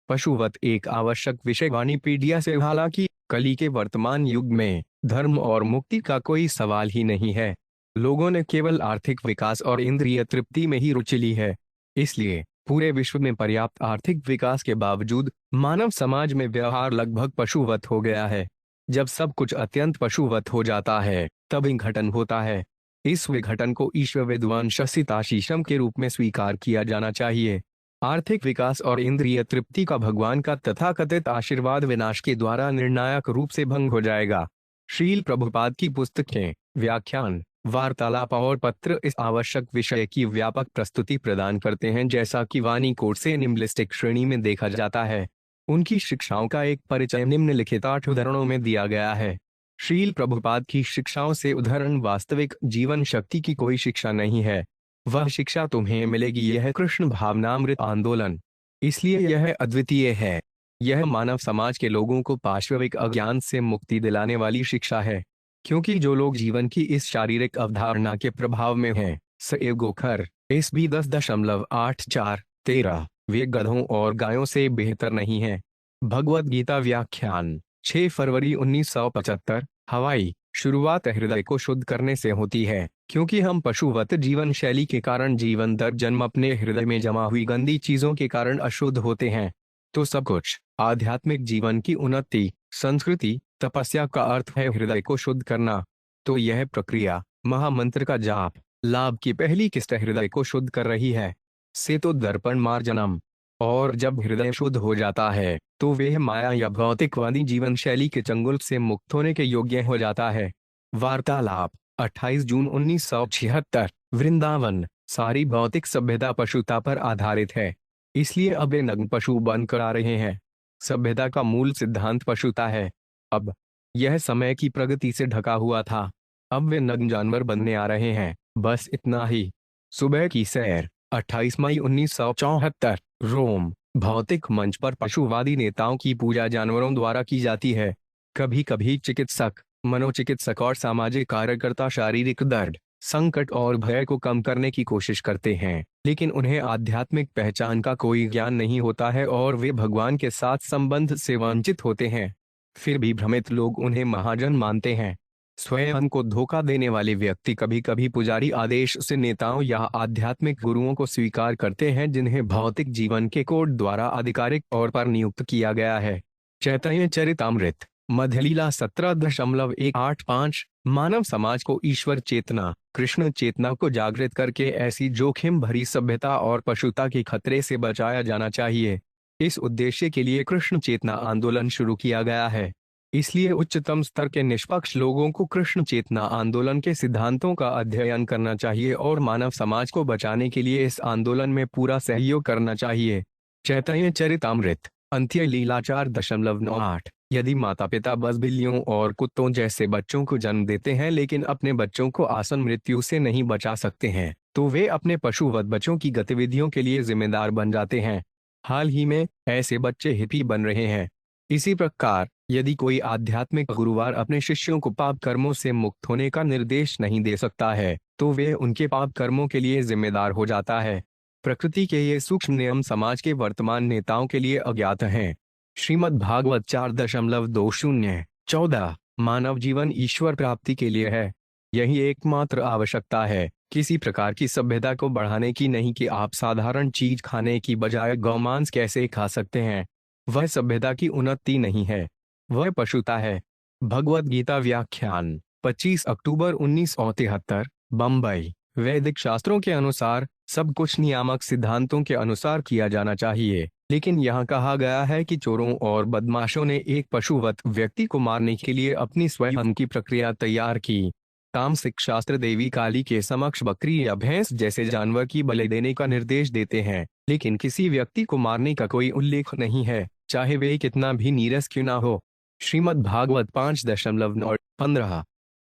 पशुवध एक आवश्यक विषय वाणिपीडिया से। हालांकि कली के वर्तमान युग में धर्म और मुक्ति का कोई सवाल ही नहीं है। लोगों ने केवल आर्थिक विकास और इंद्रिय तृप्ति में ही रुचि ली है। इसलिए पूरे विश्व में पर्याप्त आर्थिक विकास के बावजूद मानव समाज में व्यवहार लगभग पशुवत हो गया है। जब सब कुछ अत्यंत पशुवत हो जाता है तब विघटन होता है। इस विघटन को ईश्वर विद्वान शशिताशीषम के रूप में स्वीकार किया जाना चाहिए। आर्थिक विकास और इंद्रिय तृप्ति का भगवान का तथाकथित आशीर्वाद विनाश के द्वारा निर्णायक रूप से भंग हो जाएगा। श्रील प्रभुपाद की पुस्तकें, व्याख्यान, वार्तालाप और पत्र इस आवश्यक विषय की व्यापक प्रस्तुति प्रदान करते हैं, जैसा कि वाणी कोट से निम्नलिखित श्रेणी में देखा जाता है। उनकी शिक्षाओं का एक परिचय निम्नलिखित 8 उदाहरणों में दिया गया है। श्रील प्रभुपाद की शिक्षाओं से उदाहरण वास्तविक जीवन शक्ति की कोई शिक्षा नहीं है। वह शिक्षा तुम्हें मिलेगी यह कृष्ण भावनामृत आंदोलन। इसलिए यह अद्वितीय है। यह मानव समाज के लोगों को पाशविक अज्ञान से मुक्ति दिलाने वाली शिक्षा है। क्योंकि जो लोग जीवन की इस शारीरिक अवधारणा के प्रभाव में हैं, सएव गोखर SB 10.84-13, वे गधों और गायों से बेहतर नहीं हैं। भगवद गीता व्याख्यान 6 फरवरी 1975। हवाई शुरुआत हृदय को शुद्ध करने से होती है। क्योंकि हम पशुवत जीवन शैली के कारण जीवन दर जन्म अपने हृदय में जमा हुई गंदी चीजों के कारण अशुद्ध होते हैं, तो सब कुछ आध्यात्मिक जीवन की उन्नति, संस्कृति, तपस्या का अर्थ है हृदय को शुद्ध करना। तो यह प्रक्रिया महामंत्र का जाप, लाभ की पहली किस्त हृदय को शुद्ध कर रही है। से तो दर्पण मार्जनम। और जब हृदय शुद्ध हो जाता है तो वह माया या भौतिकवादी जीवन शैली के चंगुल से मुक्त होने के योग्य हो जाता है। वार्तालाप 28 जून 1976। वृंदावन। सारी भौतिक सभ्यता पशुता पर आधारित है। इसलिए अब वे नग्न पशु बनकर आ रहे हैं। सभ्यता का मूल सिद्धांत पशुता है। अब यह समय की प्रगति से ढका हुआ था। अब वे नग्न जानवर बनने आ रहे हैं। बस इतना ही। सुबह की सैर 28 मई 1974। रोम। भौतिक मंच पर पशुवादी नेताओं की पूजा जानवरों द्वारा की जाती है। कभी कभी चिकित्सक, मनोचिकित्सक और सामाजिक कार्यकर्ता शारीरिक दर्द, संकट और भय को कम करने की कोशिश करते हैं, लेकिन उन्हें आध्यात्मिक पहचान का कोई ज्ञान नहीं होता है और वे भगवान के साथ संबंध से वंचित होते हैं। फिर भी भ्रमित लोग उन्हें महाजन मानते हैं। स्वयं को धोखा देने वाले व्यक्ति कभी कभी पुजारी आदेश से नेताओं या आध्यात्मिक गुरुओं को स्वीकार करते हैं जिन्हें भौतिक जीवन के कोड द्वारा आधिकारिक तौर पर नियुक्त किया गया है। चैतन्य चरितामृत मध्यलीला 17.185। मानव समाज को ईश्वर चेतना, कृष्ण चेतना को जागृत करके ऐसी जोखिम भरी सभ्यता और पशुता के खतरे से बचाया जाना चाहिए। इस उद्देश्य के लिए कृष्ण चेतना आंदोलन शुरू किया गया है। इसलिए उच्चतम स्तर के निष्पक्ष लोगों को कृष्ण चेतना आंदोलन के सिद्धांतों का अध्ययन करना चाहिए और मानव समाज को बचाने के लिए इस आंदोलन में पूरा सहयोग करना चाहिए। चैतन्य चरितामृत अंत्य लीला 4.98। यदि माता पिता बस बिल्लियों और कुत्तों जैसे बच्चों को जन्म देते हैं लेकिन अपने बच्चों को आसन मृत्यु से नहीं बचा सकते हैं, तो वे अपने पशुवत बच्चों की गतिविधियों के लिए जिम्मेदार बन जाते हैं। हाल ही में ऐसे बच्चे हिप्पी बन रहे हैं। इसी प्रकार यदि कोई आध्यात्मिक गुरुवार अपने शिष्यों को पाप कर्मों से मुक्त होने का निर्देश नहीं दे सकता है, तो वे उनके पाप कर्मों के लिए जिम्मेदार हो जाता है। प्रकृति के ये सूक्ष्म नियम समाज के वर्तमान नेताओं के लिए अज्ञात हैं। श्रीमद् भागवत 4.20-14। मानव जीवन ईश्वर प्राप्ति के लिए है। यही एकमात्र आवश्यकता है, किसी प्रकार की सभ्यता को बढ़ाने की नहीं कि आप साधारण चीज खाने की बजाय गौमांस कैसे खा सकते हैं। वह सभ्यता की उन्नति नहीं है, वह पशुता है। भगवद गीता व्याख्यान 25 अक्टूबर 1973। बम्बई। वैदिक शास्त्रों के अनुसार सब कुछ नियामक सिद्धांतों के अनुसार किया जाना चाहिए, लेकिन यहाँ कहा गया है कि चोरों और बदमाशों ने एक पशुवत व्यक्ति को मारने के लिए अपनी स्वयं की प्रक्रिया तैयार की। तामसिक शास्त्र देवी काली के समक्ष बकरी या भैंस जैसे जानवर की बलि देने का निर्देश देते हैं, लेकिन किसी व्यक्ति को मारने का कोई उल्लेख नहीं है, चाहे वे कितना भी नीरस क्यों ना हो। श्रीमद् भागवत 5.9-15।